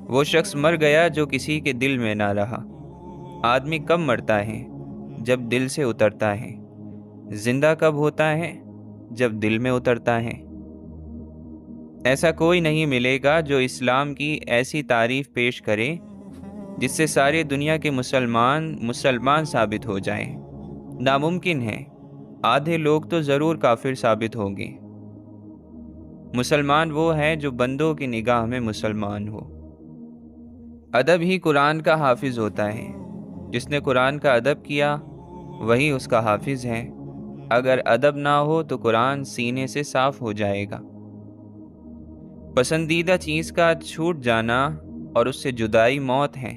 وہ شخص مر گیا جو کسی کے دل میں نہ رہا۔ آدمی کب مرتا ہے؟ جب دل سے اترتا ہے۔ زندہ کب ہوتا ہے؟ جب دل میں اترتا ہے۔ ایسا کوئی نہیں ملے گا جو اسلام کی ایسی تعریف پیش کرے جس سے ساری دنیا کے مسلمان ثابت ہو جائیں۔ ناممکن ہے۔ آدھے لوگ تو ضرور کافر ثابت ہوں گے۔ مسلمان وہ ہے جو بندوں کی نگاہ میں مسلمان ہو۔ ادب ہی قرآن کا حافظ ہوتا ہے۔ جس نے قرآن کا ادب کیا وہی اس کا حافظ ہے۔ اگر ادب نہ ہو تو قرآن سینے سے صاف ہو جائے گا۔ پسندیدہ چیز کا چھوٹ جانا اور اس سے جدائی موت ہے۔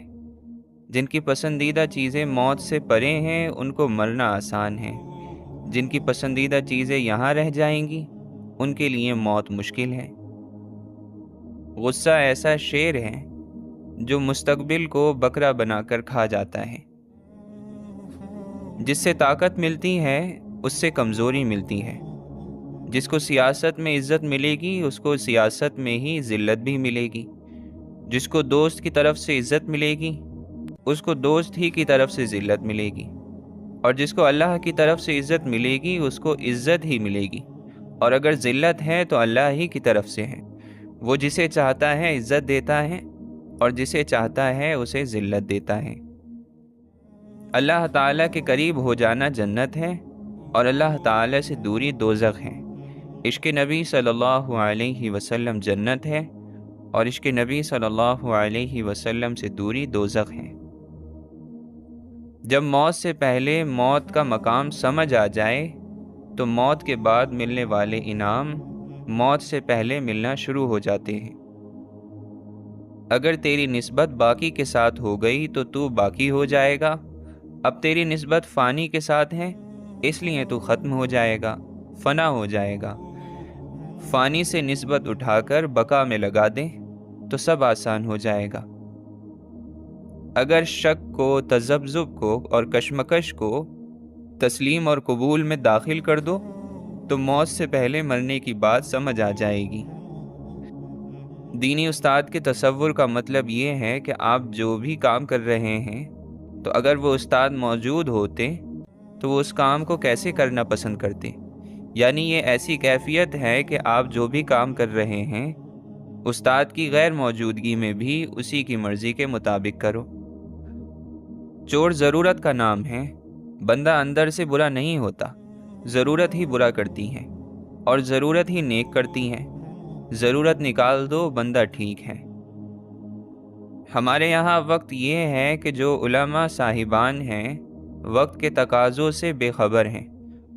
جن کی پسندیدہ چیزیں موت سے پرے ہیں ان کو مرنا آسان ہے۔ جن کی پسندیدہ چیزیں یہاں رہ جائیں گی ان کے لیے موت مشکل ہے۔ غصہ ایسا شیر ہے جو مستقبل کو بکرا بنا کر کھا جاتا ہے۔ جس سے طاقت ملتی ہے اس سے کمزوری ملتی ہے۔ جس کو سیاست میں عزت ملے گی اس کو سیاست میں ہی ذلت بھی ملے گی۔ جس کو دوست کی طرف سے عزت ملے گی اس کو دوست ہی کی طرف سے ذلت ملے گی، اور جس کو اللہ کی طرف سے عزت ملے گی اس کو عزت ہی ملے گی، اور اگر ذلت ہے تو اللہ ہی کی طرف سے ہے۔ وہ جسے چاہتا ہے عزت دیتا ہے اور جسے چاہتا ہے اسے ذلت دیتا ہے۔ اللہ تعالیٰ کے قریب ہو جانا جنت ہے اور اللہ تعالیٰ سے دوری دوزخ ہے۔ عشق نبی صلی اللہ علیہ وسلم جنت ہے اور عشق نبی صلی اللہ علیہ وسلم سے دوری دوزخ ہے۔ جب موت سے پہلے موت کا مقام سمجھ آ جائے تو موت کے بعد ملنے والے انعام موت سے پہلے ملنا شروع ہو جاتے ہیں۔ اگر تیری نسبت باقی کے ساتھ ہو گئی تو تو باقی ہو جائے گا۔ اب تیری نسبت فانی کے ساتھ ہے اس لیے تو ختم ہو جائے گا، فنا ہو جائے گا۔ فانی سے نسبت اٹھا کر بقا میں لگا دیں تو سب آسان ہو جائے گا۔ اگر شک کو، تذبذب کو اور کشمکش کو تسلیم اور قبول میں داخل کر دو تو موت سے پہلے مرنے کی بات سمجھ آ جائے گی۔ دینی استاد کے تصور کا مطلب یہ ہے کہ آپ جو بھی کام کر رہے ہیں تو اگر وہ استاد موجود ہوتے تو وہ اس کام کو کیسے کرنا پسند کرتے؟ یعنی یہ ایسی کیفیت ہے کہ آپ جو بھی کام کر رہے ہیں استاد کی غیر موجودگی میں بھی اسی کی مرضی کے مطابق کرو۔ چور ضرورت کا نام ہے۔ بندہ اندر سے برا نہیں ہوتا، ضرورت ہی برا کرتی ہے اور ضرورت ہی نیک کرتی ہے۔ ضرورت نکال دو بندہ ٹھیک ہے۔ ہمارے یہاں وقت یہ ہے کہ جو علماء صاحبان ہیں وقت کے تقاضوں سے بے خبر ہیں،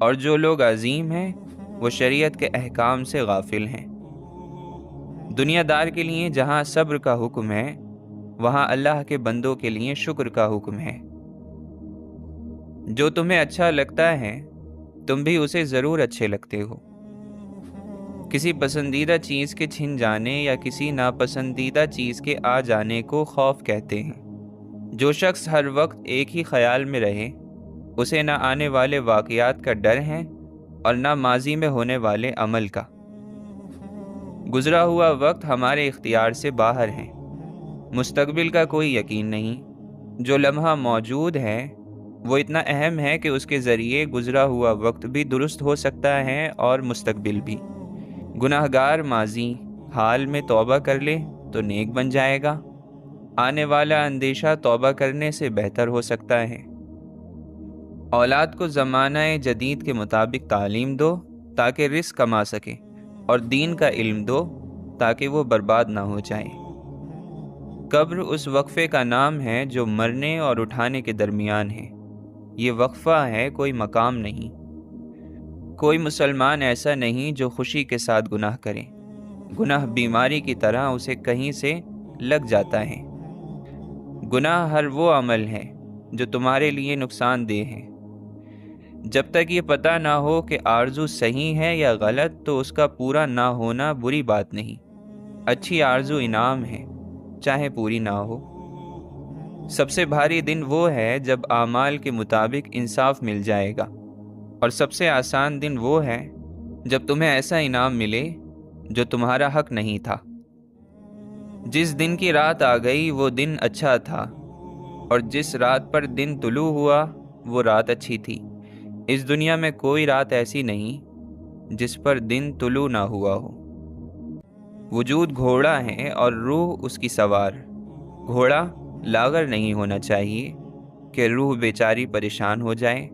اور جو لوگ عظیم ہیں وہ شریعت کے احکام سے غافل ہیں۔ دنیا دار کے لیے جہاں صبر کا حکم ہے وہاں اللہ کے بندوں کے لیے شکر کا حکم ہے۔ جو تمہیں اچھا لگتا ہے تم بھی اسے ضرور اچھے لگتے ہو۔ کسی پسندیدہ چیز کے چھن جانے یا کسی ناپسندیدہ چیز کے آ جانے کو خوف کہتے ہیں۔ جو شخص ہر وقت ایک ہی خیال میں رہے اسے نہ آنے والے واقعات کا ڈر ہے اور نہ ماضی میں ہونے والے عمل کا۔ گزرا ہوا وقت ہمارے اختیار سے باہر ہے، مستقبل کا کوئی یقین نہیں۔ جو لمحہ موجود ہے وہ اتنا اہم ہے کہ اس کے ذریعے گزرا ہوا وقت بھی درست ہو سکتا ہے اور مستقبل بھی۔ گناہگار ماضی حال میں توبہ کر لے تو نیک بن جائے گا۔ آنے والا اندیشہ توبہ کرنے سے بہتر ہو سکتا ہے۔ اولاد کو زمانہ جدید کے مطابق تعلیم دو تاکہ رزق کما سکے، اور دین کا علم دو تاکہ وہ برباد نہ ہو جائے۔ قبر اس وقفے کا نام ہے جو مرنے اور اٹھانے کے درمیان ہے۔ یہ وقفہ ہے، کوئی مقام نہیں۔ کوئی مسلمان ایسا نہیں جو خوشی کے ساتھ گناہ کرے۔ گناہ بیماری کی طرح اسے کہیں سے لگ جاتا ہے۔ گناہ ہر وہ عمل ہے جو تمہارے لیے نقصان دہ ہے۔ جب تک یہ پتہ نہ ہو کہ آرزو صحیح ہے یا غلط تو اس کا پورا نہ ہونا بری بات نہیں۔ اچھی آرزو انعام ہے چاہے پوری نہ ہو۔ سب سے بھاری دن وہ ہے جب اعمال کے مطابق انصاف مل جائے گا، اور سب سے آسان دن وہ ہے جب تمہیں ایسا انعام ملے جو تمہارا حق نہیں تھا۔ جس دن کی رات آ گئی وہ دن اچھا تھا، اور جس رات پر دن طلوع ہوا وہ رات اچھی تھی۔ اس دنیا میں کوئی رات ایسی نہیں جس پر دن طلوع نہ ہوا ہو۔ وجود گھوڑا ہے اور روح اس کی سوار۔ گھوڑا لاغر نہیں ہونا چاہیے کہ روح بیچاری پریشان ہو جائے،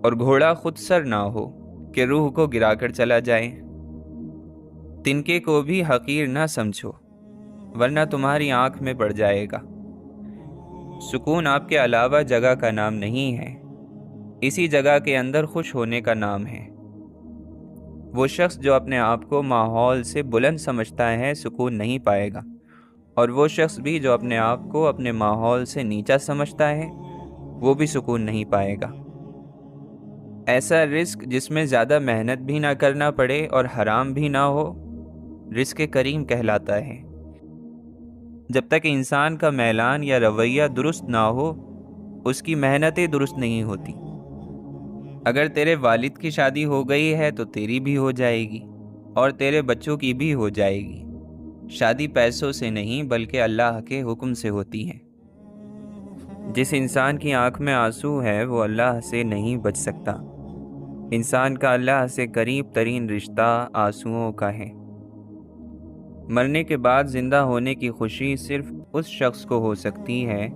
اور گھوڑا خود سر نہ ہو کہ روح کو گرا کر چلا جائے۔ تنکے کو بھی حقیر نہ سمجھو، ورنہ تمہاری آنکھ میں پڑ جائے گا۔ سکون آپ کے علاوہ جگہ کا نام نہیں ہے، اسی جگہ کے اندر خوش ہونے کا نام ہے۔ وہ شخص جو اپنے آپ کو ماحول سے بلند سمجھتا ہے سکون نہیں پائے گا، اور وہ شخص بھی جو اپنے آپ کو اپنے ماحول سے نیچا سمجھتا ہے وہ بھی سکون نہیں پائے گا۔ ایسا رزق جس میں زیادہ محنت بھی نہ کرنا پڑے اور حرام بھی نہ ہو، رزق کریم کہلاتا ہے۔ جب تک انسان کا میلان یا رویہ درست نہ ہو، اس کی محنتیں درست نہیں ہوتی۔ اگر تیرے والد کی شادی ہو گئی ہے تو تیری بھی ہو جائے گی، اور تیرے بچوں کی بھی ہو جائے گی۔ شادی پیسوں سے نہیں بلکہ اللہ کے حکم سے ہوتی ہے۔ جس انسان کی آنکھ میں آنسو ہے وہ اللہ سے نہیں بچ سکتا۔ انسان کا اللہ سے قریب ترین رشتہ آنسوؤں کا ہے۔ مرنے کے بعد زندہ ہونے کی خوشی صرف اس شخص کو ہو سکتی ہے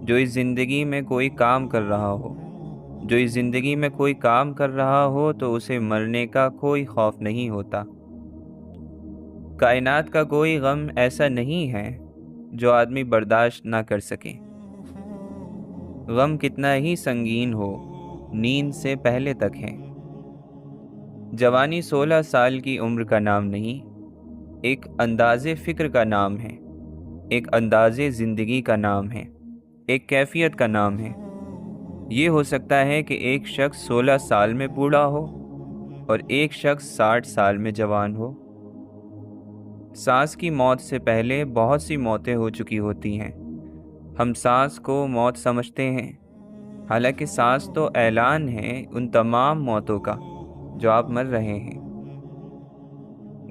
جو اس زندگی میں کوئی کام کر رہا ہو۔ جو اس زندگی میں کوئی کام کر رہا ہو تو اسے مرنے کا کوئی خوف نہیں ہوتا۔ کائنات کا کوئی غم ایسا نہیں ہے جو آدمی برداشت نہ کر سکے۔ غم کتنا ہی سنگین ہو، نیند سے پہلے تک ہے۔ جوانی 16 سال کی عمر کا نام نہیں، ایک انداز فکر کا نام ہے، ایک انداز زندگی کا نام ہے، ایک کیفیت کا نام ہے۔ یہ ہو سکتا ہے کہ ایک شخص 16 سال میں بوڑھا ہو اور ایک شخص 60 سال میں جوان ہو۔ سانس کی موت سے پہلے بہت سی موتیں ہو چکی ہوتی ہیں۔ ہم سانس کو موت سمجھتے ہیں، حالانکہ سانس تو اعلان ہے ان تمام موتوں کا جو آپ مر رہے ہیں۔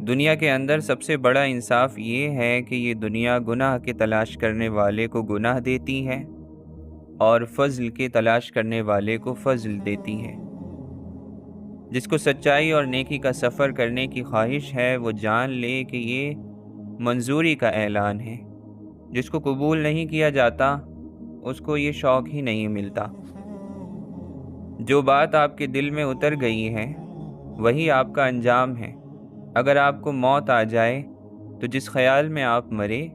دنیا کے اندر سب سے بڑا انصاف یہ ہے کہ یہ دنیا گناہ کے تلاش کرنے والے کو گناہ دیتی ہے اور فضل کے تلاش کرنے والے کو فضل دیتی ہے۔ جس کو سچائی اور نیکی کا سفر کرنے کی خواہش ہے وہ جان لے کہ یہ منظوری کا اعلان ہے۔ جس کو قبول نہیں کیا جاتا اس کو یہ شوق ہی نہیں ملتا۔ جو بات آپ کے دل میں اتر گئی ہے وہی آپ کا انجام ہے۔ اگر آپ کو موت آ جائے تو جس خیال میں آپ مرے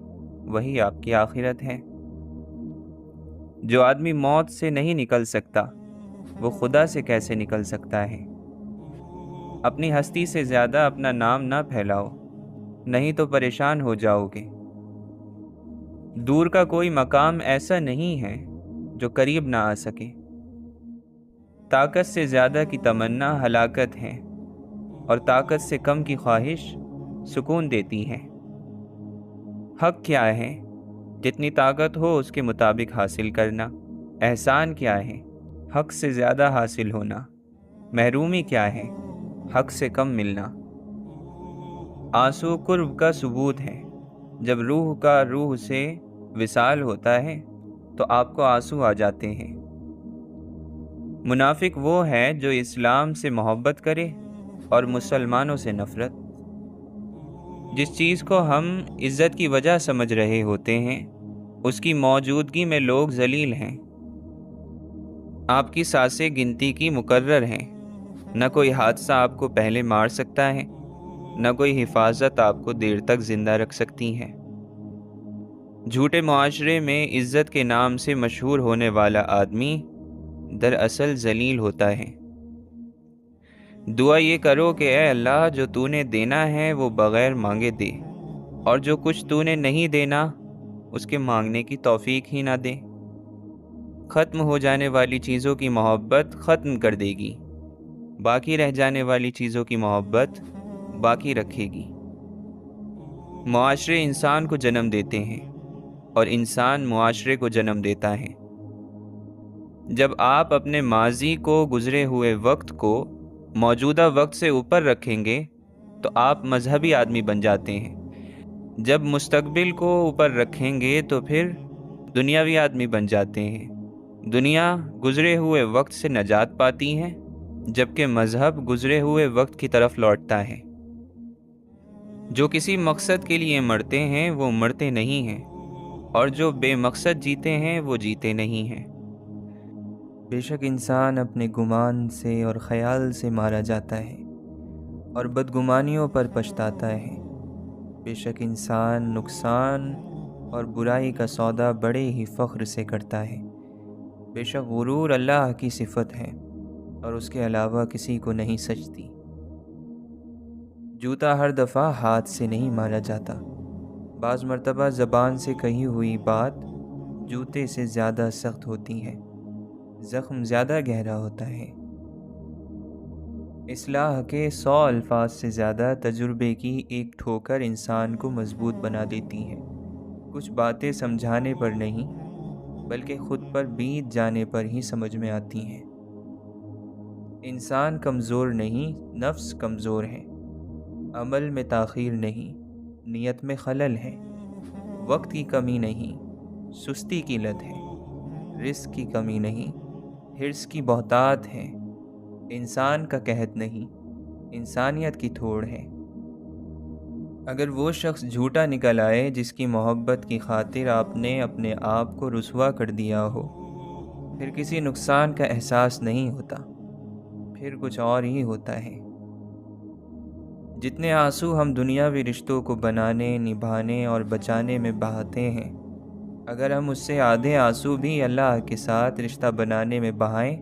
وہی آپ کی آخرت ہے۔ جو آدمی موت سے نہیں نکل سکتا وہ خدا سے کیسے نکل سکتا ہے؟ اپنی ہستی سے زیادہ اپنا نام نہ پھیلاؤ، نہیں تو پریشان ہو جاؤ گے۔ دور کا کوئی مقام ایسا نہیں ہے جو قریب نہ آ سکے۔ طاقت سے زیادہ کی تمنا ہلاکت ہے، اور طاقت سے کم کی خواہش سکون دیتی ہے۔ حق کیا ہے؟ جتنی طاقت ہو اس کے مطابق حاصل کرنا۔ احسان کیا ہے؟ حق سے زیادہ حاصل ہونا۔ محرومی کیا ہے؟ حق سے کم ملنا۔ آنسو قرب کا ثبوت ہے۔ جب روح کا روح سے وصال ہوتا ہے تو آپ کو آنسو آ جاتے ہیں۔ منافق وہ ہے جو اسلام سے محبت کرے اور مسلمانوں سے نفرت۔ جس چیز کو ہم عزت کی وجہ سمجھ رہے ہوتے ہیں اس کی موجودگی میں لوگ ذلیل ہیں۔ آپ کی سانسیں گنتی کی مقرر ہیں۔ نہ کوئی حادثہ آپ کو پہلے مار سکتا ہے، نہ کوئی حفاظت آپ کو دیر تک زندہ رکھ سکتی ہے۔ جھوٹے معاشرے میں عزت کے نام سے مشہور ہونے والا آدمی دراصل ذلیل ہوتا ہے۔ دعا یہ کرو کہ اے اللہ جو تو نے دینا ہے وہ بغیر مانگے دے، اور جو کچھ تو نے نہیں دینا اس کے مانگنے کی توفیق ہی نہ دے۔ ختم ہو جانے والی چیزوں کی محبت ختم کر دے گی، باقی رہ جانے والی چیزوں کی محبت باقی رکھے گی۔ معاشرے انسان کو جنم دیتے ہیں اور انسان معاشرے کو جنم دیتا ہے۔ جب آپ اپنے ماضی کو، گزرے ہوئے وقت کو موجودہ وقت سے اوپر رکھیں گے تو آپ مذہبی آدمی بن جاتے ہیں۔ جب مستقبل کو اوپر رکھیں گے تو پھر دنیاوی آدمی بن جاتے ہیں۔ دنیا گزرے ہوئے وقت سے نجات پاتی ہے، جبکہ مذہب گزرے ہوئے وقت کی طرف لوٹتا ہے۔ جو کسی مقصد کے لیے مرتے ہیں وہ مرتے نہیں ہیں، اور جو بے مقصد جیتے ہیں وہ جیتے نہیں ہیں۔ بے شک انسان اپنے گمان سے اور خیال سے مارا جاتا ہے اور بدگمانیوں پر پچھتاتا ہے۔ بے شک انسان نقصان اور برائی کا سودا بڑے ہی فخر سے کرتا ہے۔ بے شک غرور اللہ کی صفت ہے اور اس کے علاوہ کسی کو نہیں سجتی۔ جوتا ہر دفعہ ہاتھ سے نہیں مارا جاتا۔ بعض مرتبہ زبان سے کہی ہوئی بات جوتے سے زیادہ سخت ہوتی ہے، زخم زیادہ گہرا ہوتا ہے۔ اصلاح کے 100 الفاظ سے زیادہ تجربے کی ایک ٹھوکر انسان کو مضبوط بنا دیتی ہے۔ کچھ باتیں سمجھانے پر نہیں بلکہ خود پر بیت جانے پر ہی سمجھ میں آتی ہیں۔ انسان کمزور نہیں، نفس کمزور ہے۔ عمل میں تاخیر نہیں، نیت میں خلل ہے۔ وقت کی کمی نہیں، سستی کی لت ہے۔ رزق کی کمی نہیں، حرص کی بہتات ہے۔ انسان کا قحط نہیں، انسانیت کی تھوڑ ہے۔ اگر وہ شخص جھوٹا نکل آئے جس کی محبت کی خاطر آپ نے اپنے آپ کو رسوا کر دیا ہو، پھر کسی نقصان کا احساس نہیں ہوتا، پھر کچھ اور ہی ہوتا ہے۔ جتنے آنسو ہم دنیاوی رشتوں کو بنانے، نبھانے اور بچانے میں بہاتے ہیں، اگر ہم اس سے آدھے آنسو بھی اللہ کے ساتھ رشتہ بنانے میں بہائیں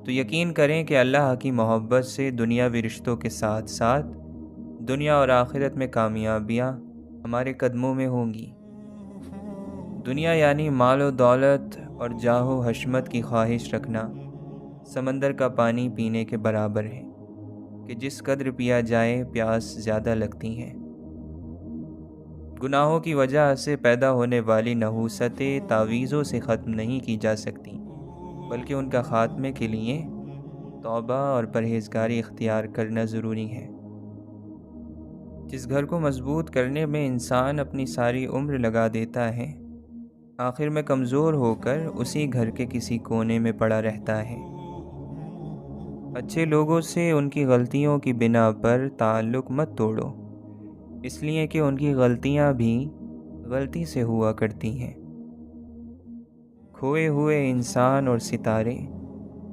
تو یقین کریں کہ اللہ کی محبت سے دنیاوی رشتوں کے ساتھ ساتھ دنیا اور آخرت میں کامیابیاں ہمارے قدموں میں ہوں گی۔ دنیا یعنی مال و دولت اور جاہ و حشمت کی خواہش رکھنا سمندر کا پانی پینے کے برابر ہے کہ جس قدر پیا جائے پیاس زیادہ لگتی ہے۔ گناہوں کی وجہ سے پیدا ہونے والی نحوستیں تعویذوں سے ختم نہیں کی جا سکتی، بلکہ ان کا خاتمے کے لیے توبہ اور پرہیزگاری اختیار کرنا ضروری ہے۔ جس گھر کو مضبوط کرنے میں انسان اپنی ساری عمر لگا دیتا ہے، آخر میں کمزور ہو کر اسی گھر کے کسی کونے میں پڑا رہتا ہے۔ اچھے لوگوں سے ان کی غلطیوں کی بنا پر تعلق مت توڑو، اس لیے کہ ان کی غلطیاں بھی غلطی سے ہوا کرتی ہیں۔ کھوئے ہوئے انسان اور ستارے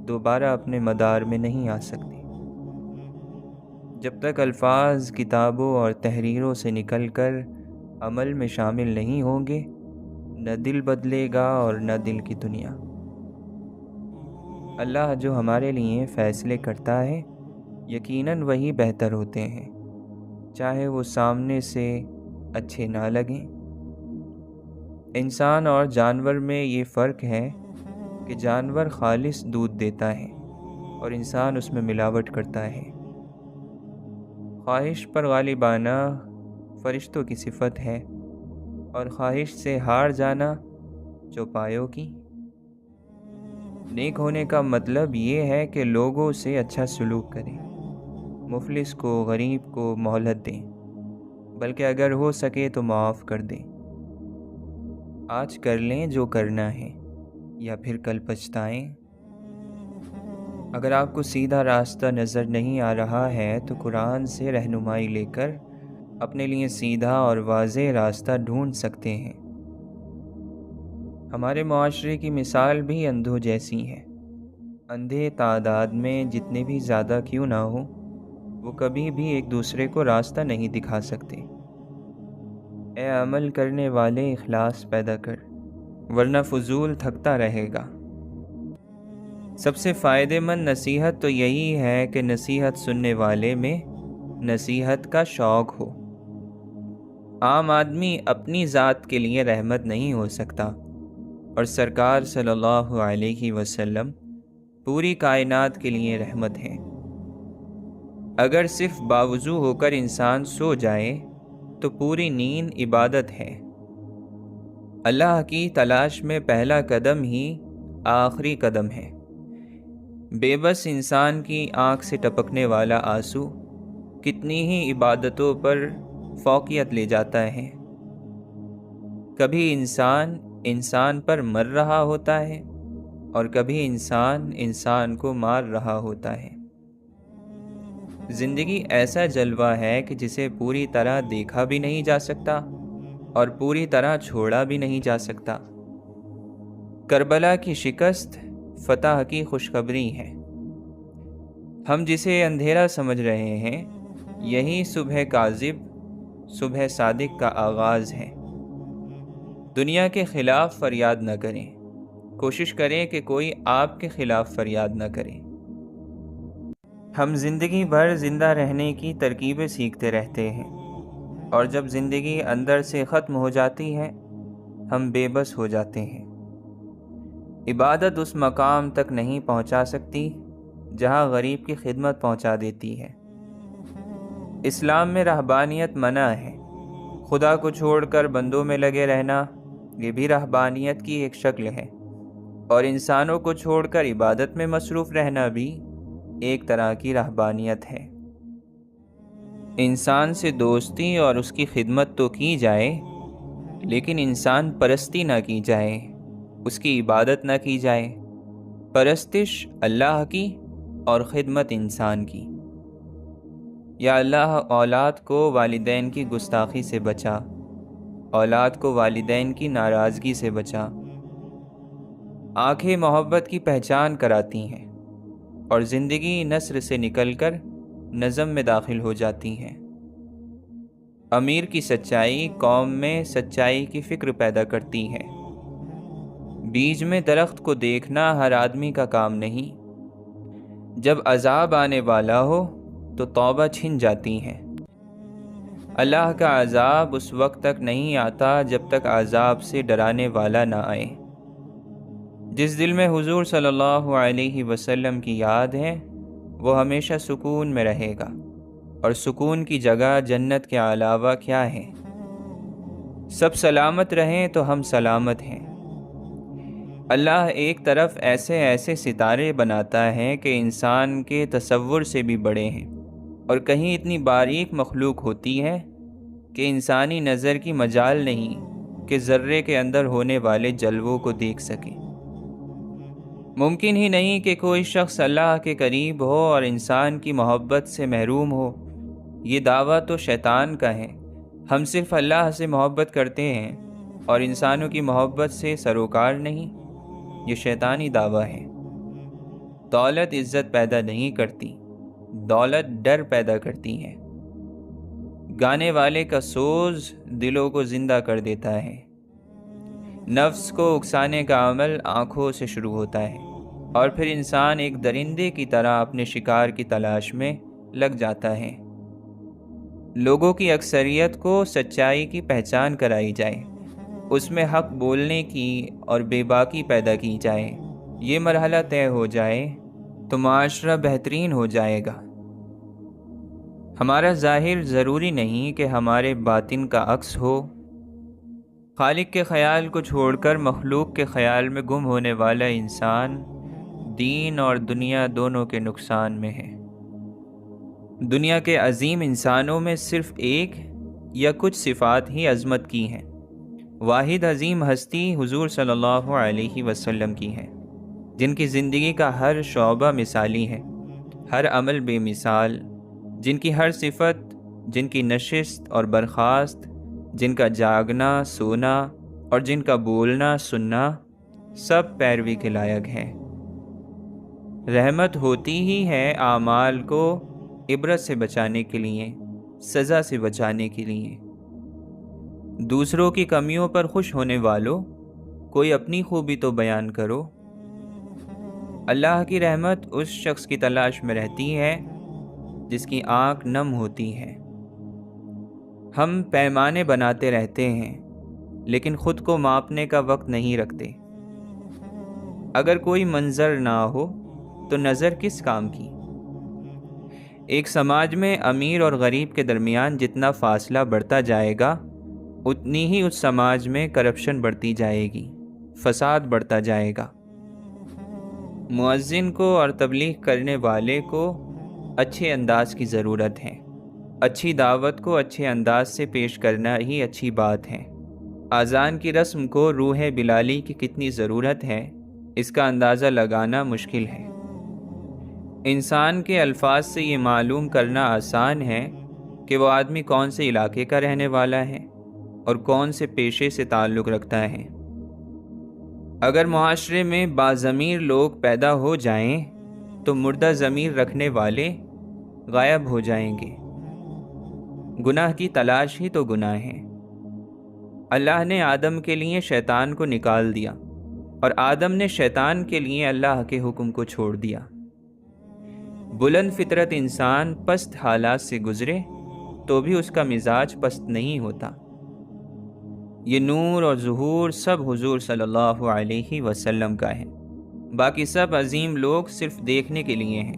دوبارہ اپنے مدار میں نہیں آ سکتے۔ جب تک الفاظ کتابوں اور تحریروں سے نکل کر عمل میں شامل نہیں ہوں گے، نہ دل بدلے گا اور نہ دل کی دنیا۔ اللہ جو ہمارے لیے فیصلے کرتا ہے یقیناً وہی بہتر ہوتے ہیں، چاہے وہ سامنے سے اچھے نہ لگیں۔ انسان اور جانور میں یہ فرق ہے کہ جانور خالص دودھ دیتا ہے اور انسان اس میں ملاوٹ کرتا ہے۔ خواہش پر غالبانہ فرشتوں کی صفت ہے اور خواہش سے ہار جانا چوپایوں کی۔ نیک ہونے کا مطلب یہ ہے کہ لوگوں سے اچھا سلوک کریں، مفلس کو، غریب کو مہلت دیں، بلکہ اگر ہو سکے تو معاف کر دیں۔ آج کر لیں جو کرنا ہے یا پھر کل پچھتائیں۔ اگر آپ کو سیدھا راستہ نظر نہیں آ رہا ہے تو قرآن سے رہنمائی لے کر اپنے لیے سیدھا اور واضح راستہ ڈھونڈ سکتے ہیں۔ ہمارے معاشرے کی مثال بھی اندھوں جیسی ہے۔ اندھے تعداد میں جتنے بھی زیادہ کیوں نہ ہوں، وہ کبھی بھی ایک دوسرے کو راستہ نہیں دکھا سکتے۔ اے عمل کرنے والے اخلاص پیدا کر، ورنہ فضول تھکتا رہے گا۔ سب سے فائدہ مند نصیحت تو یہی ہے کہ نصیحت سننے والے میں نصیحت کا شوق ہو۔ عام آدمی اپنی ذات کے لیے رحمت نہیں ہو سکتا، اور سرکار صلی اللہ علیہ وسلم پوری کائنات کے لیے رحمت ہے۔ اگر صرف باوضو ہو کر انسان سو جائے تو پوری نیند عبادت ہے۔ اللہ کی تلاش میں پہلا قدم ہی آخری قدم ہے۔ بے بس انسان کی آنکھ سے ٹپکنے والا آنسو کتنی ہی عبادتوں پر فوقیت لے جاتا ہے۔ کبھی انسان انسان پر مر رہا ہوتا ہے اور کبھی انسان انسان کو مار رہا ہوتا ہے۔ زندگی ایسا جلوہ ہے کہ جسے پوری طرح دیکھا بھی نہیں جا سکتا اور پوری طرح چھوڑا بھی نہیں جا سکتا۔ کربلا کی شکست فتح کی خوشخبری ہے۔ ہم جسے اندھیرا سمجھ رہے ہیں، یہی صبح کاذب، صبح صادق کا آغاز ہے۔ دنیا کے خلاف فریاد نہ کریں، کوشش کریں کہ کوئی آپ کے خلاف فریاد نہ کرے۔ ہم زندگی بھر زندہ رہنے کی ترکیبیں سیکھتے رہتے ہیں، اور جب زندگی اندر سے ختم ہو جاتی ہے، ہم بے بس ہو جاتے ہیں۔ عبادت اس مقام تک نہیں پہنچا سکتی جہاں غریب کی خدمت پہنچا دیتی ہے۔ اسلام میں رہبانیت منع ہے۔ خدا کو چھوڑ کر بندوں میں لگے رہنا، یہ بھی رہبانیت کی ایک شکل ہے، اور انسانوں کو چھوڑ کر عبادت میں مصروف رہنا بھی ایک طرح کی رہبانیت ہے۔ انسان سے دوستی اور اس کی خدمت تو کی جائے، لیکن انسان پرستی نہ کی جائے، اس کی عبادت نہ کی جائے۔ پرستش اللہ کی اور خدمت انسان کی۔ یا اللہ اولاد کو والدین کی گستاخی سے بچا، اولاد کو والدین کی ناراضگی سے بچا۔ آنکھیں محبت کی پہچان کراتی ہیں، اور زندگی نثر سے نکل کر نظم میں داخل ہو جاتی ہیں۔ امیر کی سچائی قوم میں سچائی کی فکر پیدا کرتی ہے۔ بیج میں درخت کو دیکھنا ہر آدمی کا کام نہیں۔ جب عذاب آنے والا ہو تو توبہ چھن جاتی ہے۔ اللہ کا عذاب اس وقت تک نہیں آتا جب تک عذاب سے ڈرانے والا نہ آئے۔ جس دل میں حضور صلی اللہ علیہ وسلم کی یاد ہے، وہ ہمیشہ سکون میں رہے گا، اور سکون کی جگہ جنت کے علاوہ کیا ہے؟ سب سلامت رہیں تو ہم سلامت ہیں۔ اللہ ایک طرف ایسے ایسے ستارے بناتا ہے کہ انسان کے تصور سے بھی بڑے ہیں، اور کہیں اتنی باریک مخلوق ہوتی ہے کہ انسانی نظر کی مجال نہیں کہ ذرے کے اندر ہونے والے جلووں کو دیکھ سکے۔ ممکن ہی نہیں کہ کوئی شخص اللہ کے قریب ہو اور انسان کی محبت سے محروم ہو۔ یہ دعویٰ تو شیطان کا ہے۔ ہم صرف اللہ سے محبت کرتے ہیں اور انسانوں کی محبت سے سروکار نہیں، یہ شیطانی دعویٰ ہے۔ دولت عزت پیدا نہیں کرتی، دولت ڈر پیدا کرتی ہے۔ گانے والے کا سوز دلوں کو زندہ کر دیتا ہے۔ نفس کو اکسانے کا عمل آنکھوں سے شروع ہوتا ہے، اور پھر انسان ایک درندے کی طرح اپنے شکار کی تلاش میں لگ جاتا ہے۔ لوگوں کی اکثریت کو سچائی کی پہچان کرائی جائے، اس میں حق بولنے کی اور بے باکی پیدا کی جائے، یہ مرحلہ طے ہو جائے تو معاشرہ بہترین ہو جائے گا۔ ہمارا ظاہر ضروری نہیں کہ ہمارے باطن کا عکس ہو۔ خالق کے خیال کو چھوڑ کر مخلوق کے خیال میں گم ہونے والا انسان دین اور دنیا دونوں کے نقصان میں ہے۔ دنیا کے عظیم انسانوں میں صرف ایک یا کچھ صفات ہی عظمت کی ہیں۔ واحد عظیم ہستی حضور صلی اللہ علیہ وسلم کی ہے، جن کی زندگی کا ہر شعبہ مثالی ہے، ہر عمل بے مثال، جن کی ہر صفت، جن کی نشست اور برخاست، جن کا جاگنا سونا اور جن کا بولنا سننا سب پیروی کے لائق ہیں۔ رحمت ہوتی ہی ہے اعمال کو عبرت سے بچانے کے لیے، سزا سے بچانے کے لیے۔ دوسروں کی کمیوں پر خوش ہونے والوں، کوئی اپنی خوبی تو بیان کرو۔ اللہ کی رحمت اس شخص کی تلاش میں رہتی ہے جس کی آنکھ نم ہوتی ہے۔ ہم پیمانے بناتے رہتے ہیں، لیکن خود کو ماپنے کا وقت نہیں رکھتے۔ اگر کوئی منظر نہ ہو تو نظر کس کام کی؟ ایک سماج میں امیر اور غریب کے درمیان جتنا فاصلہ بڑھتا جائے گا، اتنی ہی اس سماج میں کرپشن بڑھتی جائے گی، فساد بڑھتا جائے گا۔ مؤذن کو اور تبلیغ کرنے والے کو اچھے انداز کی ضرورت ہے۔ اچھی دعوت کو اچھے انداز سے پیش کرنا ہی اچھی بات ہے۔ اذان کی رسم کو روح بلالی کی کتنی ضرورت ہے اس کا اندازہ لگانا مشکل ہے۔ انسان کے الفاظ سے یہ معلوم کرنا آسان ہے کہ وہ آدمی کون سے علاقے کا رہنے والا ہے اور کون سے پیشے سے تعلق رکھتا ہے۔ اگر معاشرے میں باضمیر لوگ پیدا ہو جائیں تو مردہ ضمیر رکھنے والے غائب ہو جائیں گے۔ گناہ کی تلاش ہی تو گناہ ہے۔ اللہ نے آدم کے لیے شیطان کو نکال دیا اور آدم نے شیطان کے لیے اللہ کے حکم کو چھوڑ دیا۔ بلند فطرت انسان پست حالات سے گزرے تو بھی اس کا مزاج پست نہیں ہوتا۔ یہ نور اور ظہور سب حضور صلی اللہ علیہ وسلم کا ہے۔ باقی سب عظیم لوگ صرف دیکھنے کے لیے ہیں،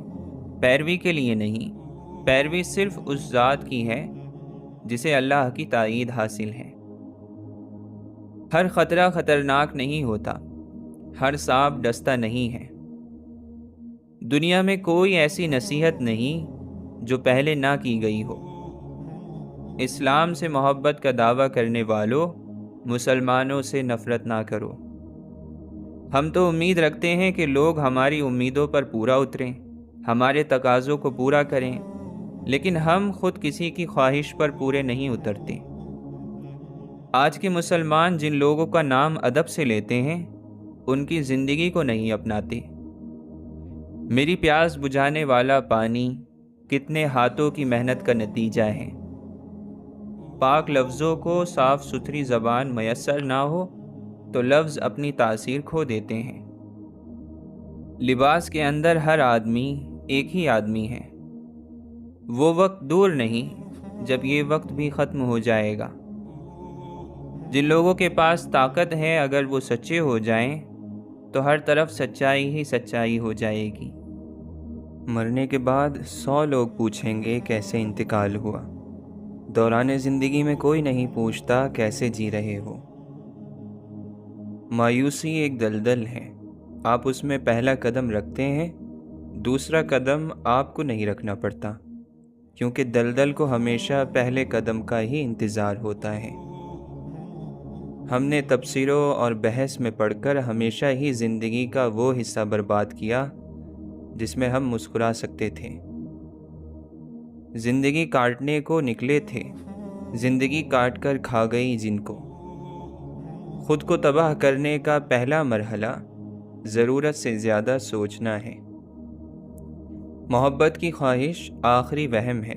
پیروی کے لیے نہیں۔ پیروی صرف اس ذات کی ہے جسے اللہ کی تائید حاصل ہے۔ ہر خطرہ خطرناک نہیں ہوتا، ہر سانپ ڈستا نہیں ہے۔ دنیا میں کوئی ایسی نصیحت نہیں جو پہلے نہ کی گئی ہو۔ اسلام سے محبت کا دعویٰ کرنے والوں، مسلمانوں سے نفرت نہ کرو۔ ہم تو امید رکھتے ہیں کہ لوگ ہماری امیدوں پر پورا اتریں، ہمارے تقاضوں کو پورا کریں، لیکن ہم خود کسی کی خواہش پر پورے نہیں اترتے۔ آج کے مسلمان جن لوگوں کا نام ادب سے لیتے ہیں ان کی زندگی کو نہیں اپناتے۔ میری پیاس بجھانے والا پانی کتنے ہاتھوں کی محنت کا نتیجہ ہے۔ پاک لفظوں کو صاف ستھری زبان میسر نہ ہو تو لفظ اپنی تاثیر کھو دیتے ہیں۔ لباس کے اندر ہر آدمی ایک ہی آدمی ہے۔ وہ وقت دور نہیں جب یہ وقت بھی ختم ہو جائے گا۔ جن لوگوں کے پاس طاقت ہے اگر وہ سچے ہو جائیں تو ہر طرف سچائی ہی سچائی ہو جائے گی۔ مرنے کے بعد 100 لوگ پوچھیں گے کیسے انتقال ہوا۔ دوران زندگی میں کوئی نہیں پوچھتا کیسے جی رہے ہو۔ مایوسی ایک دلدل ہے، آپ اس میں پہلا قدم رکھتے ہیں، دوسرا قدم آپ کو نہیں رکھنا پڑتا، کیونکہ دلدل کو ہمیشہ پہلے قدم کا ہی انتظار ہوتا ہے۔ ہم نے تبصروں اور بحث میں پڑھ کر ہمیشہ ہی زندگی کا وہ حصہ برباد کیا جس میں ہم مسکرا سکتے تھے۔ زندگی کاٹنے کو نکلے تھے، زندگی کاٹ کر کھا گئی جن کو۔ خود کو تباہ کرنے کا پہلا مرحلہ ضرورت سے زیادہ سوچنا ہے۔ محبت کی خواہش آخری وہم ہے،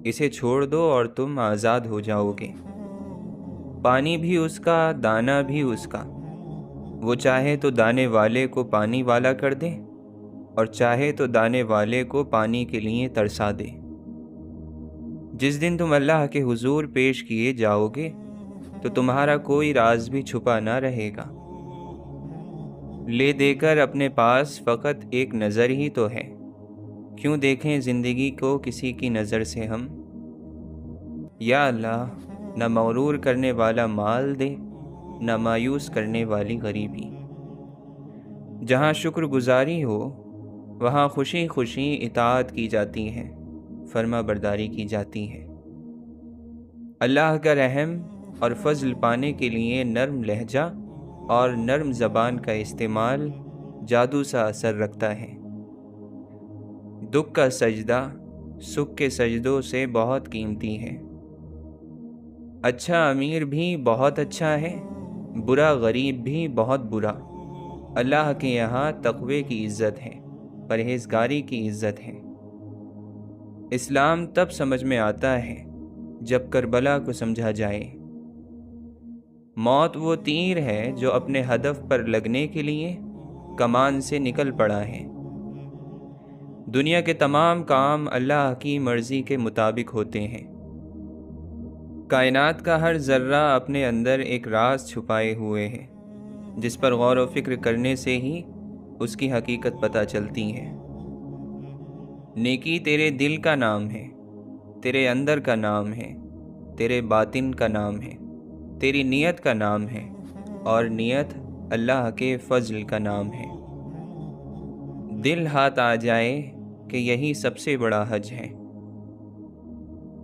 اسے چھوڑ دو اور تم آزاد ہو جاؤ گے۔ پانی بھی اس کا، دانہ بھی اس کا۔ وہ چاہے تو دانے والے کو پانی والا کر دے اور چاہے تو دانے والے کو پانی کے لیے ترسا دے۔ جس دن تم اللہ کے حضور پیش کیے جاؤ گے تو تمہارا کوئی راز بھی چھپا نہ رہے گا۔ لے دے کر اپنے پاس فقط ایک نظر ہی تو ہے، کیوں دیکھیں زندگی کو کسی کی نظر سے ہم۔ یا اللہ، نہ مغرور کرنے والا مال دے، نہ مایوس کرنے والی غریبی۔ جہاں شکر گزاری ہو وہاں خوشی خوشی اطاعت کی جاتی ہے، فرما برداری کی جاتی ہے۔ اللہ کا رحم اور فضل پانے کے لیے نرم لہجہ اور نرم زبان کا استعمال جادو سا اثر رکھتا ہے۔ دکھ کا سجدہ سکھ کے سجدوں سے بہت قیمتی ہے۔ اچھا امیر بھی بہت اچھا ہے، برا غریب بھی بہت برا۔ اللہ کے یہاں تقوی کی عزت ہے، پرہیزگاری کی عزت ہے۔ اسلام تب سمجھ میں آتا ہے جب کربلا کو سمجھا جائے۔ موت وہ تیر ہے جو اپنے ہدف پر لگنے کے لیے کمان سے نکل پڑا ہے۔ دنیا کے تمام کام اللہ کی مرضی کے مطابق ہوتے ہیں۔ کائنات کا ہر ذرہ اپنے اندر ایک راز چھپائے ہوئے ہے، جس پر غور و فکر کرنے سے ہی اس کی حقیقت پتہ چلتی ہے۔ نیکی تیرے دل کا نام ہے، تیرے اندر کا نام ہے، تیرے باطن کا نام ہے، تیری نیت کا نام ہے، اور نیت اللہ کے فضل کا نام ہے۔ دل ہاتھ آ جائے کہ یہی سب سے بڑا حج ہے۔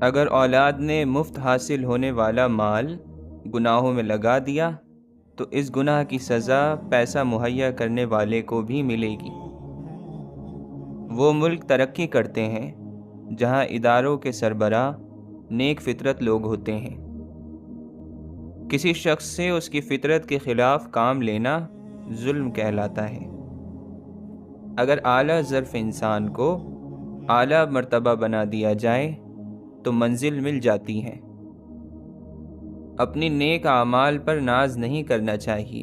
اگر اولاد نے مفت حاصل ہونے والا مال گناہوں میں لگا دیا تو اس گناہ کی سزا پیسہ مہیا کرنے والے کو بھی ملے گی۔ وہ ملک ترقی کرتے ہیں جہاں اداروں کے سربراہ نیک فطرت لوگ ہوتے ہیں۔ کسی شخص سے اس کی فطرت کے خلاف کام لینا ظلم کہلاتا ہے۔ اگر اعلیٰ ظرف انسان کو اعلیٰ مرتبہ بنا دیا جائے تو منزل مل جاتی ہے۔ اپنی نیک اعمال پر ناز نہیں کرنا چاہیے،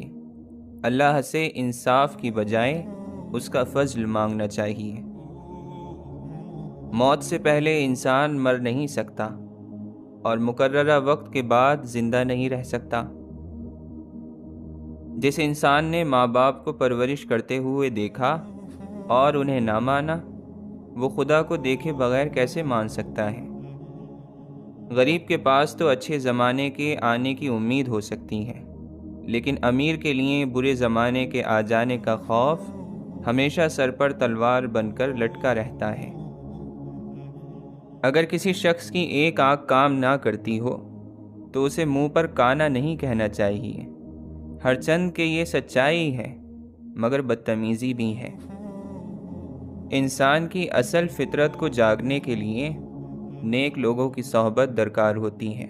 اللہ سے انصاف کی بجائے اس کا فضل مانگنا چاہیے۔ موت سے پہلے انسان مر نہیں سکتا اور مقررہ وقت کے بعد زندہ نہیں رہ سکتا۔ جس انسان نے ماں باپ کو پرورش کرتے ہوئے دیکھا اور انہیں نہ مانا، وہ خدا کو دیکھے بغیر کیسے مان سکتا ہے؟ غریب کے پاس تو اچھے زمانے کے آنے کی امید ہو سکتی ہے، لیکن امیر کے لیے برے زمانے کے آ جانے کا خوف ہمیشہ سر پر تلوار بن کر لٹکا رہتا ہے۔ اگر کسی شخص کی ایک آنکھ کام نہ کرتی ہو تو اسے منہ پر کانا نہیں کہنا چاہیے، ہر چند کہ یہ سچائی ہے مگر بدتمیزی بھی ہے۔ انسان کی اصل فطرت کو جاگنے کے لیے نیک لوگوں کی صحبت درکار ہوتی ہے۔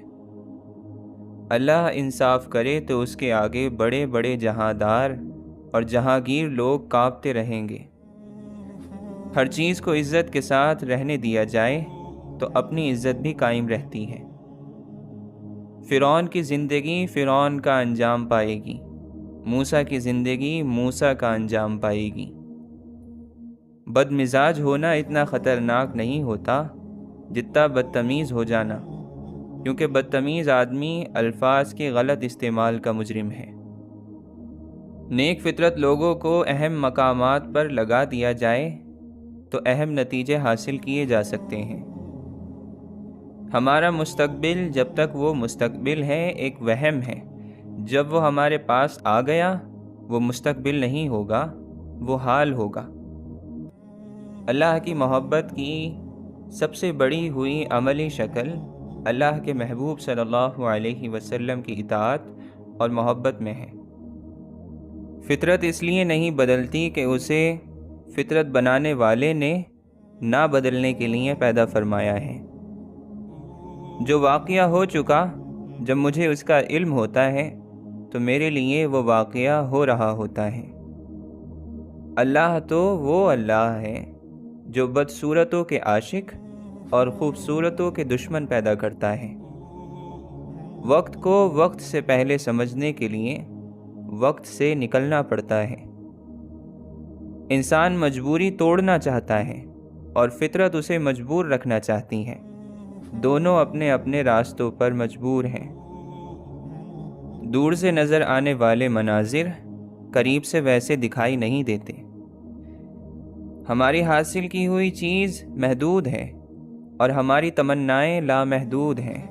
اللہ انصاف کرے تو اس کے آگے بڑے بڑے جہاندار اور جہانگیر لوگ کانپتے رہیں گے۔ ہر چیز کو عزت کے ساتھ رہنے دیا جائے تو اپنی عزت بھی قائم رہتی ہے۔ فرعون کی زندگی فرعون کا انجام پائے گی، موسیٰ کی زندگی موسیٰ کا انجام پائے گی۔ بد مزاج ہونا اتنا خطرناک نہیں ہوتا جتنا بدتمیز ہو جانا، کیونکہ بدتمیز آدمی الفاظ کے غلط استعمال کا مجرم ہے۔ نیک فطرت لوگوں کو اہم مقامات پر لگا دیا جائے تو اہم نتیجے حاصل کیے جا سکتے ہیں۔ ہمارا مستقبل جب تک وہ مستقبل ہے ایک وہم ہے، جب وہ ہمارے پاس آ گیا وہ مستقبل نہیں ہوگا، وہ حال ہوگا۔ اللہ کی محبت کی سب سے بڑی ہوئی عملی شکل اللہ کے محبوب صلی اللہ علیہ وسلم کی اطاعت اور محبت میں ہے۔ فطرت اس لیے نہیں بدلتی کہ اسے فطرت بنانے والے نے نہ بدلنے کے لیے پیدا فرمایا ہے۔ جو واقعہ ہو چکا، جب مجھے اس کا علم ہوتا ہے تو میرے لیے وہ واقعہ ہو رہا ہوتا ہے۔ اللہ تو وہ اللہ ہے جو بدصورتوں کے عاشق اور خوبصورتوں کے دشمن پیدا کرتا ہے۔ وقت کو وقت سے پہلے سمجھنے کے لیے وقت سے نکلنا پڑتا ہے۔ انسان مجبوری توڑنا چاہتا ہے اور فطرت اسے مجبور رکھنا چاہتی ہے۔ دونوں اپنے اپنے راستوں پر مجبور ہیں۔ دور سے نظر آنے والے مناظر قریب سے ویسے دکھائی نہیں دیتے۔ ہماری حاصل کی ہوئی چیز محدود ہے اور ہماری تمنائیں لامحدود ہیں،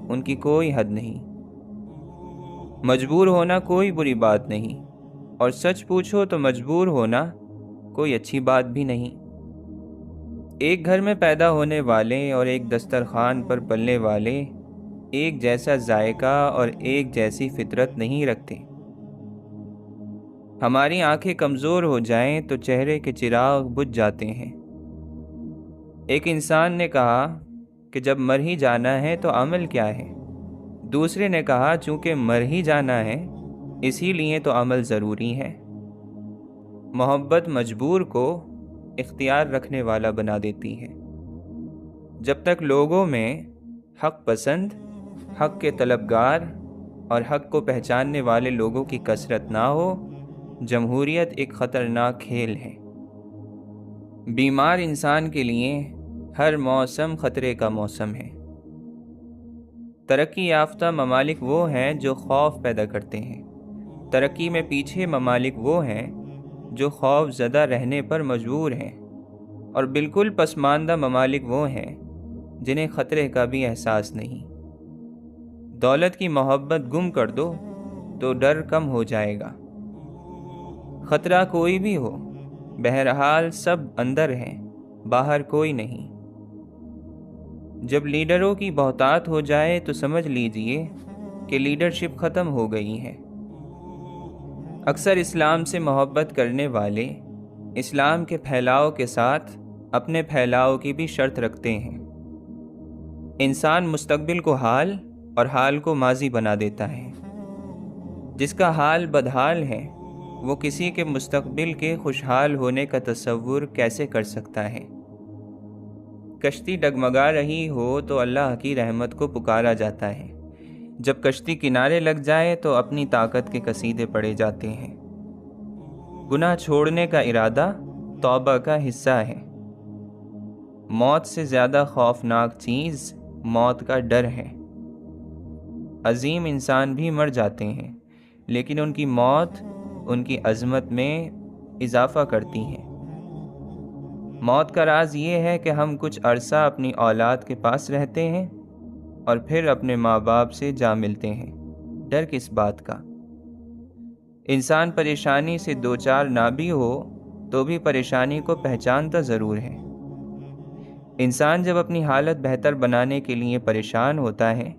ان کی کوئی حد نہیں۔ مجبور ہونا کوئی بری بات نہیں، اور سچ پوچھو تو مجبور ہونا کوئی اچھی بات بھی نہیں۔ ایک گھر میں پیدا ہونے والے اور ایک دسترخوان پر پلنے والے ایک جیسا ذائقہ اور ایک جیسی فطرت نہیں رکھتے۔ ہماری آنکھیں کمزور ہو جائیں تو چہرے کے چراغ بجھ جاتے ہیں۔ ایک انسان نے کہا کہ جب مر ہی جانا ہے تو عمل کیا ہے؟ دوسرے نے کہا چونکہ مر ہی جانا ہے اسی لیے تو عمل ضروری ہے۔ محبت مجبور کو اختیار رکھنے والا بنا دیتی ہے۔ جب تک لوگوں میں حق پسند، حق کے طلبگار اور حق کو پہچاننے والے لوگوں کی کثرت نہ ہو، جمہوریت ایک خطرناک کھیل ہے۔ بیمار انسان کے لیے ہر موسم خطرے کا موسم ہے۔ ترقی یافتہ ممالک وہ ہیں جو خوف پیدا کرتے ہیں، ترقی میں پیچھے ممالک وہ ہیں جو خوف زدہ رہنے پر مجبور ہیں، اور بالکل پسماندہ ممالک وہ ہیں جنہیں خطرے کا بھی احساس نہیں۔ دولت کی محبت گم کر دو تو ڈر کم ہو جائے گا۔ خطرہ کوئی بھی ہو، بہرحال سب اندر ہیں، باہر کوئی نہیں۔ جب لیڈروں کی بہتات ہو جائے تو سمجھ لیجئے کہ لیڈرشپ ختم ہو گئی ہے۔ اکثر اسلام سے محبت کرنے والے اسلام کے پھیلاؤ کے ساتھ اپنے پھیلاؤ کی بھی شرط رکھتے ہیں۔ انسان مستقبل کو حال اور حال کو ماضی بنا دیتا ہے۔ جس کا حال بدحال ہے وہ کسی کے مستقبل کے خوشحال ہونے کا تصور کیسے کر سکتا ہے؟ کشتی ڈگمگا رہی ہو تو اللہ کی رحمت کو پکارا جاتا ہے، جب کشتی کنارے لگ جائے تو اپنی طاقت کے قصیدے پڑے جاتے ہیں۔ گناہ چھوڑنے کا ارادہ توبہ کا حصہ ہے۔ موت سے زیادہ خوفناک چیز موت کا ڈر ہے۔ عظیم انسان بھی مر جاتے ہیں، لیکن ان کی موت ان کی عظمت میں اضافہ کرتی ہے۔ موت کا راز یہ ہے کہ ہم کچھ عرصہ اپنی اولاد کے پاس رہتے ہیں اور پھر اپنے ماں باپ سے جا ملتے ہیں۔ ڈر کس بات کا؟ انسان پریشانی سے دوچار نہ بھی ہو تو بھی پریشانی کو پہچانتا ضرور ہے۔ انسان جب اپنی حالت بہتر بنانے کے لیے پریشان ہوتا ہے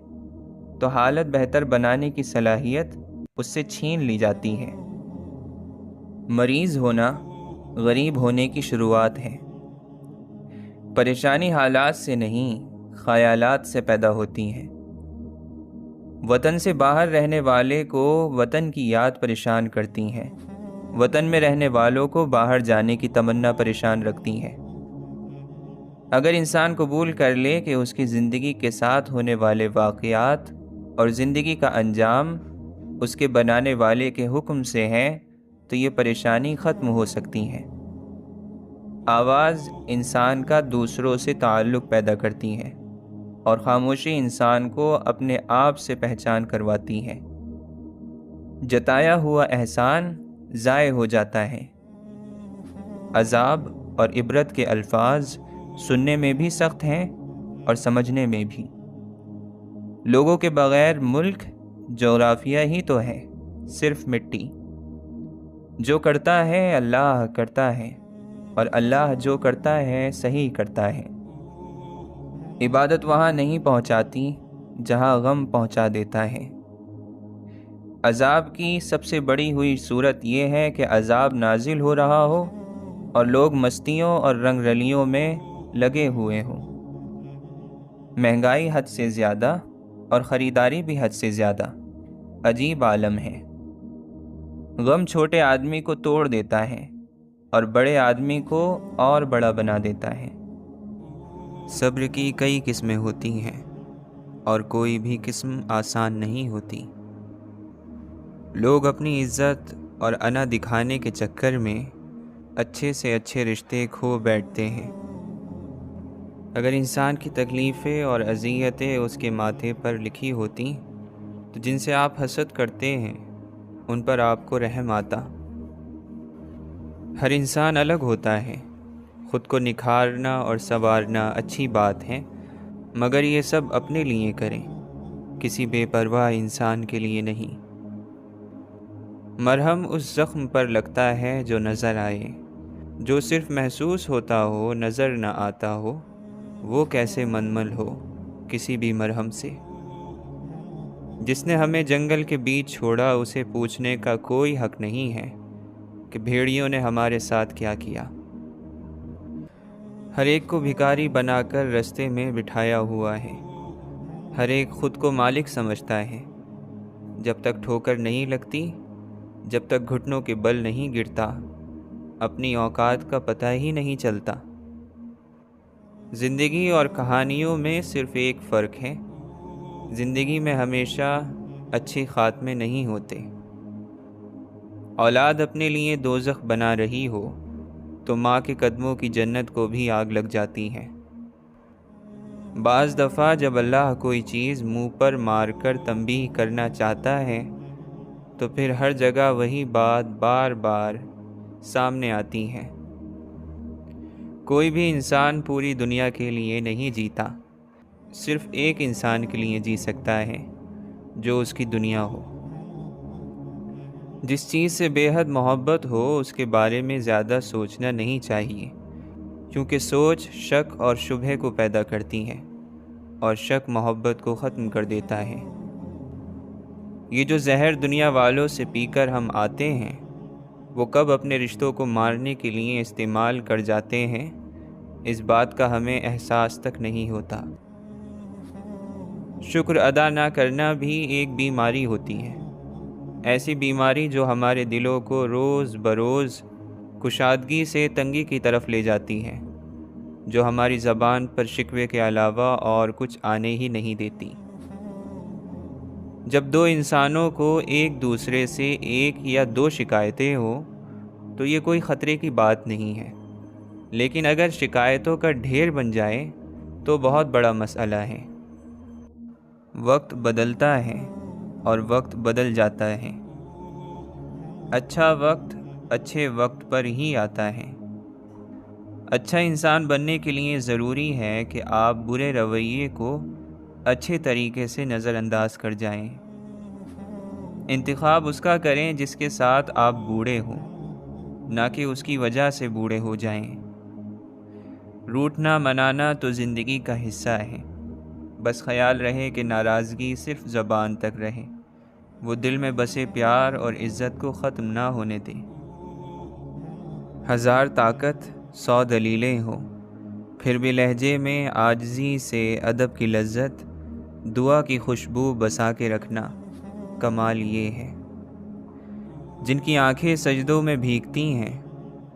تو حالت بہتر بنانے کی صلاحیت اس سے چھین لی جاتی ہے۔ مریض ہونا غریب ہونے کی شروعات ہے۔ پریشانی حالات سے نہیں، خیالات سے پیدا ہوتی ہے۔ وطن سے باہر رہنے والے کو وطن کی یاد پریشان کرتی ہے، وطن میں رہنے والوں کو باہر جانے کی تمنا پریشان رکھتی ہے۔ اگر انسان قبول کر لے کہ اس کی زندگی کے ساتھ ہونے والے واقعات اور زندگی کا انجام اس کے بنانے والے کے حکم سے ہے تو یہ پریشانی ختم ہو سکتی ہے۔ آواز انسان کا دوسروں سے تعلق پیدا کرتی ہے اور خاموشی انسان کو اپنے آپ سے پہچان کرواتی ہے۔ جتایا ہوا احسان ضائع ہو جاتا ہے۔ عذاب اور عبرت کے الفاظ سننے میں بھی سخت ہیں اور سمجھنے میں بھی۔ لوگوں کے بغیر ملک جغرافیہ ہی تو ہے، صرف مٹی۔ جو کرتا ہے اللہ کرتا ہے، اور اللہ جو کرتا ہے صحیح کرتا ہے۔ عبادت وہاں نہیں پہنچاتی جہاں غم پہنچا دیتا ہے۔ عذاب کی سب سے بڑی ہوئی صورت یہ ہے کہ عذاب نازل ہو رہا ہو اور لوگ مستیوں اور رنگ رلیوں میں لگے ہوئے ہوں۔ مہنگائی حد سے زیادہ اور خریداری بھی حد سے زیادہ۔ عجیب عالم ہے۔ غم چھوٹے آدمی کو توڑ دیتا ہے اور بڑے آدمی کو اور بڑا بنا دیتا ہے۔ صبر کی کئی قسمیں ہوتی ہیں اور کوئی بھی قسم آسان نہیں ہوتی۔ لوگ اپنی عزت اور انا دکھانے کے چکر میں اچھے سے اچھے رشتے کھو بیٹھتے ہیں۔ اگر انسان کی تکلیفیں اور اذیتیں اس کے ماتھے پر لکھی ہوتی تو جن سے آپ حسد کرتے ہیں ان پر آپ کو رحم آتا۔ ہر انسان الگ ہوتا ہے۔ خود کو نکھارنا اور سنوارنا اچھی بات ہے، مگر یہ سب اپنے لیے کریں، کسی بے پرواہ انسان کے لیے نہیں۔ مرہم اس زخم پر لگتا ہے جو نظر آئے، جو صرف محسوس ہوتا ہو نظر نہ آتا ہو، وہ کیسے منمل ہو کسی بھی مرہم سے۔ جس نے ہمیں جنگل کے بیچ چھوڑا اسے پوچھنے کا کوئی حق نہیں ہے کہ بھیڑیوں نے ہمارے ساتھ کیا کیا۔ ہر ایک کو بھکاری بنا کر رستے میں بٹھایا ہوا ہے۔ ہر ایک خود کو مالک سمجھتا ہے۔ جب تک ٹھوکر نہیں لگتی، جب تک گھٹنوں کے بل نہیں گرتا، اپنی اوقات کا پتہ ہی نہیں چلتا۔ زندگی اور کہانیوں میں صرف ایک فرق ہے، زندگی میں ہمیشہ اچھے خاتمے نہیں ہوتے۔ اولاد اپنے لیے دوزخ بنا رہی ہو تو ماں کے قدموں کی جنت کو بھی آگ لگ جاتی ہے۔ بعض دفعہ جب اللہ کوئی چیز منہ پر مار کر تنبیہ کرنا چاہتا ہے تو پھر ہر جگہ وہی بات بار بار سامنے آتی ہے۔ کوئی بھی انسان پوری دنیا کے لیے نہیں جیتا، صرف ایک انسان کے لیے جی سکتا ہے جو اس کی دنیا ہو۔ جس چیز سے بے حد محبت ہو اس کے بارے میں زیادہ سوچنا نہیں چاہیے، کیونکہ سوچ شک اور شبہے کو پیدا کرتی ہے اور شک محبت کو ختم کر دیتا ہے۔ یہ جو زہر دنیا والوں سے پی کر ہم آتے ہیں، وہ کب اپنے رشتوں کو مارنے کے لیے استعمال کر جاتے ہیں، اس بات کا ہمیں احساس تک نہیں ہوتا۔ شکر ادا نہ کرنا بھی ایک بیماری ہوتی ہے، ایسی بیماری جو ہمارے دلوں کو روز بروز کشادگی سے تنگی کی طرف لے جاتی ہے، جو ہماری زبان پر شکوے کے علاوہ اور کچھ آنے ہی نہیں دیتی۔ جب دو انسانوں کو ایک دوسرے سے ایک یا دو شکایتیں ہوں تو یہ کوئی خطرے کی بات نہیں ہے، لیکن اگر شکایتوں کا ڈھیر بن جائے تو بہت بڑا مسئلہ ہے۔ وقت بدلتا ہے اور وقت بدل جاتا ہے۔ اچھا وقت اچھے وقت پر ہی آتا ہے۔ اچھا انسان بننے کے لیے ضروری ہے کہ آپ برے رویے کو اچھے طریقے سے نظر انداز کر جائیں۔ انتخاب اس کا کریں جس کے ساتھ آپ بوڑھے ہوں، نہ کہ اس کی وجہ سے بوڑھے ہو جائیں۔ روٹنا منانا تو زندگی کا حصہ ہے، بس خیال رہے کہ ناراضگی صرف زبان تک رہے، وہ دل میں بسے پیار اور عزت کو ختم نہ ہونے دے۔ ہزار طاقت 100 دلیلیں ہوں، پھر بھی لہجے میں عاجزی سے ادب کی لذت، دعا کی خوشبو بسا کے رکھنا، کمال یہ ہے۔ جن کی آنکھیں سجدوں میں بھیگتی ہیں،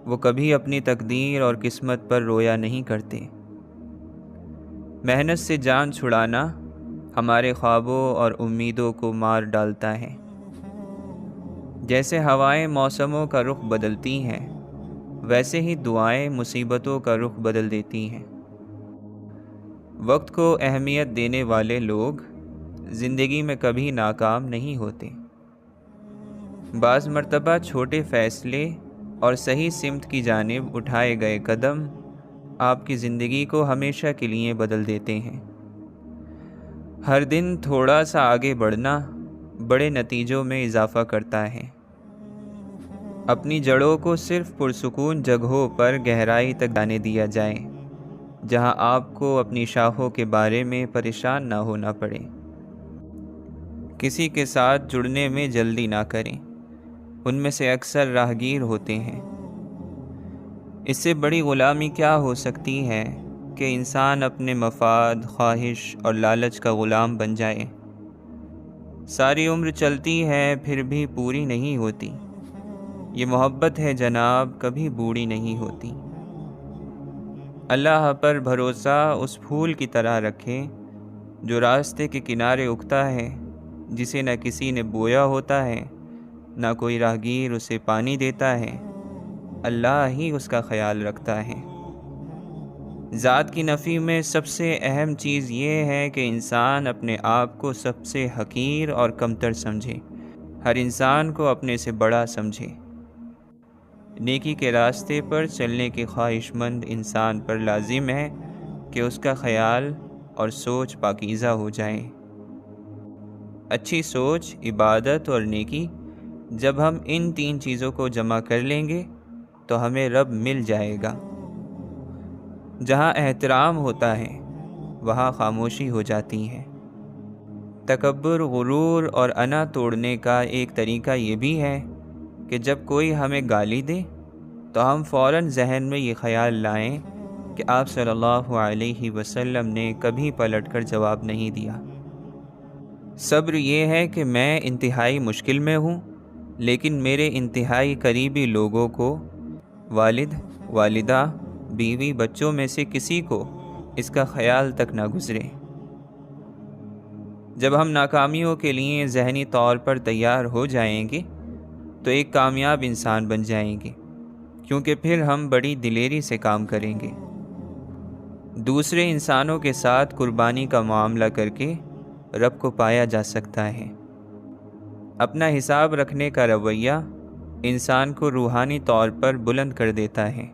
وہ کبھی اپنی تقدیر اور قسمت پر رویا نہیں کرتے۔ محنت سے جان چھڑانا ہمارے خوابوں اور امیدوں کو مار ڈالتا ہے۔ جیسے ہوائیں موسموں کا رخ بدلتی ہیں، ویسے ہی دعائیں مصیبتوں کا رخ بدل دیتی ہیں۔ وقت کو اہمیت دینے والے لوگ زندگی میں کبھی ناکام نہیں ہوتے۔ بعض مرتبہ چھوٹے فیصلے اور صحیح سمت کی جانب اٹھائے گئے قدم آپ کی زندگی کو ہمیشہ کے لیے بدل دیتے ہیں۔ ہر دن تھوڑا سا آگے بڑھنا بڑے نتیجوں میں اضافہ کرتا ہے۔ اپنی جڑوں کو صرف پرسکون جگہوں پر گہرائی تک جانے دیا جائے، جہاں آپ کو اپنی شاخوں کے بارے میں پریشان نہ ہونا پڑے۔ کسی کے ساتھ جڑنے میں جلدی نہ کریں، ان میں سے اکثر راہگیر ہوتے ہیں۔ اس سے بڑی غلامی کیا ہو سکتی ہے کہ انسان اپنے مفاد، خواہش اور لالچ کا غلام بن جائے۔ ساری عمر چلتی ہے پھر بھی پوری نہیں ہوتی۔ یہ محبت ہے جناب، کبھی بوڑھی نہیں ہوتی۔ اللہ پر بھروسہ اس پھول کی طرح رکھیں جو راستے کے کنارے اگتا ہے، جسے نہ کسی نے بویا ہوتا ہے، نہ کوئی راہگیر اسے پانی دیتا ہے، اللہ ہی اس کا خیال رکھتا ہے۔ ذات کی نفی میں سب سے اہم چیز یہ ہے کہ انسان اپنے آپ کو سب سے حقیر اور کمتر سمجھے، ہر انسان کو اپنے سے بڑا سمجھے۔ نیکی کے راستے پر چلنے کے خواہش مند انسان پر لازم ہے کہ اس کا خیال اور سوچ پاکیزہ ہو جائے۔ اچھی سوچ، عبادت اور نیکی، جب ہم ان 3 چیزوں کو جمع کر لیں گے تو ہمیں رب مل جائے گا۔ جہاں احترام ہوتا ہے وہاں خاموشی ہو جاتی ہے۔ تکبر، غرور اور انا توڑنے کا ایک طریقہ یہ بھی ہے کہ جب کوئی ہمیں گالی دے تو ہم فوراً ذہن میں یہ خیال لائیں کہ آپ صلی اللہ علیہ وسلم نے کبھی پلٹ کر جواب نہیں دیا۔ صبر یہ ہے کہ میں انتہائی مشکل میں ہوں، لیکن میرے انتہائی قریبی لوگوں کو، والد، والدہ، بیوی، بچوں میں سے کسی کو اس کا خیال تک نہ گزرے۔ جب ہم ناکامیوں کے لیے ذہنی طور پر تیار ہو جائیں گے تو ایک کامیاب انسان بن جائیں گے، کیونکہ پھر ہم بڑی دلیری سے کام کریں گے۔ دوسرے انسانوں کے ساتھ قربانی کا معاملہ کر کے رب کو پایا جا سکتا ہے۔ اپنا حساب رکھنے کا رویہ انسان کو روحانی طور پر بلند کر دیتا ہے۔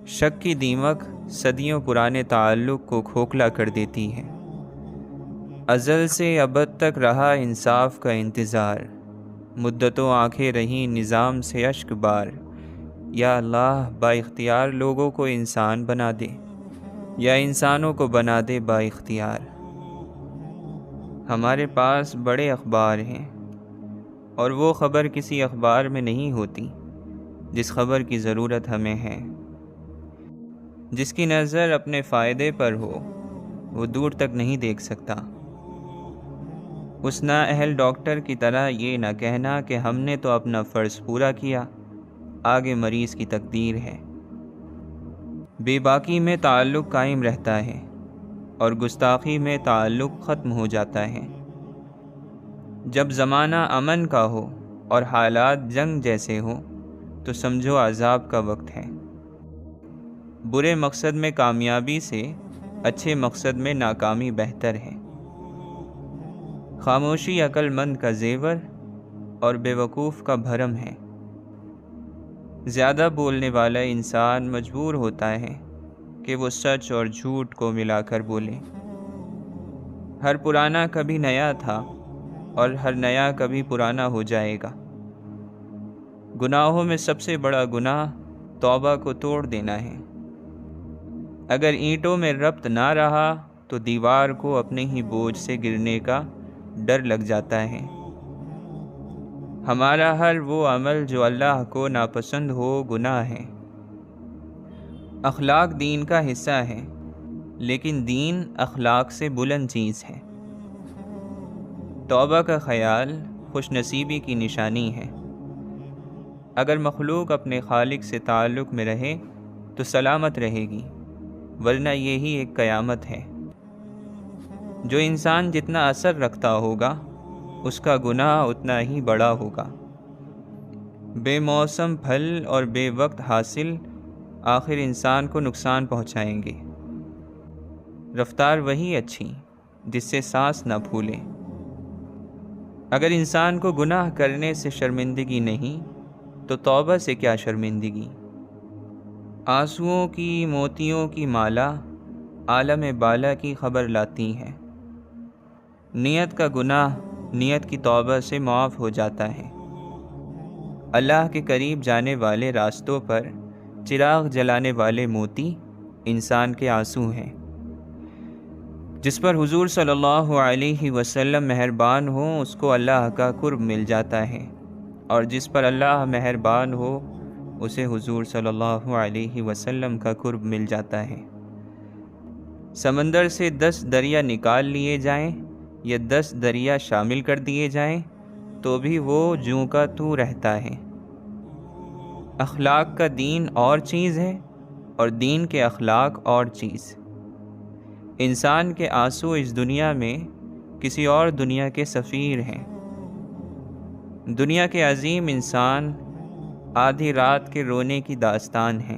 شک کی دیمک صدیوں پرانے تعلق کو کھوکھلا کر دیتی ہے۔ ازل سے ابد تک رہا انصاف کا انتظار، مدتوں آنکھیں رہیں نظام سے اشک بار۔ یا اللہ، با اختیار لوگوں کو انسان بنا دے، یا انسانوں کو بنا دے با اختیار۔ ہمارے پاس بڑے اخبار ہیں، اور وہ خبر کسی اخبار میں نہیں ہوتی جس خبر کی ضرورت ہمیں ہے۔ جس کی نظر اپنے فائدے پر ہو وہ دور تک نہیں دیکھ سکتا۔ اس نااہل ڈاکٹر کی طرح یہ نہ کہنا کہ ہم نے تو اپنا فرض پورا کیا، آگے مریض کی تقدیر ہے۔ بے باکی میں تعلق قائم رہتا ہے اور گستاخی میں تعلق ختم ہو جاتا ہے۔ جب زمانہ امن کا ہو اور حالات جنگ جیسے ہوں تو سمجھو عذاب کا وقت ہے۔ برے مقصد میں کامیابی سے اچھے مقصد میں ناکامی بہتر ہے۔ خاموشی عقل مند کا زیور اور بیوقوف کا بھرم ہے۔ زیادہ بولنے والا انسان مجبور ہوتا ہے کہ وہ سچ اور جھوٹ کو ملا کر بولے۔ ہر پرانا کبھی نیا تھا اور ہر نیا کبھی پرانا ہو جائے گا۔ گناہوں میں سب سے بڑا گناہ توبہ کو توڑ دینا ہے۔ اگر اینٹوں میں ربط نہ رہا تو دیوار کو اپنے ہی بوجھ سے گرنے کا ڈر لگ جاتا ہے۔ ہمارا ہر وہ عمل جو اللہ کو ناپسند ہو گناہ ہے۔ اخلاق دین کا حصہ ہے، لیکن دین اخلاق سے بلند چیز ہے۔ توبہ کا خیال خوش نصیبی کی نشانی ہے۔ اگر مخلوق اپنے خالق سے تعلق میں رہے تو سلامت رہے گی، ورنہ یہی ایک قیامت ہے۔ جو انسان جتنا اثر رکھتا ہوگا اس کا گناہ اتنا ہی بڑا ہوگا۔ بے موسم پھل اور بے وقت حاصل آخر انسان کو نقصان پہنچائیں گے۔ رفتار وہی اچھی جس سے سانس نہ پھولے۔ اگر انسان کو گناہ کرنے سے شرمندگی نہیں تو توبہ سے کیا شرمندگی۔ آنسوؤں کی موتیوں کی مالا عالم بالا کی خبر لاتی ہے۔ نیت کا گناہ نیت کی توبہ سے معاف ہو جاتا ہے۔ اللہ کے قریب جانے والے راستوں پر چراغ جلانے والے موتی انسان کے آنسو ہیں۔ جس پر حضور صلی اللہ علیہ وسلم مہربان ہوں اس کو اللہ کا قرب مل جاتا ہے، اور جس پر اللہ مہربان ہو اسے حضور صلی اللہ علیہ وسلم کا قرب مل جاتا ہے۔ سمندر سے 10 دریا نکال لیے جائیں یا 10 دریا شامل کر دیے جائیں تو بھی وہ جوں کا توں رہتا ہے۔ اخلاق کا دین اور چیز ہے اور دین کے اخلاق اور چیز۔ انسان کے آنسو اس دنیا میں کسی اور دنیا کے سفیر ہیں۔ دنیا کے عظیم انسان آدھی رات کے رونے کی داستان ہیں۔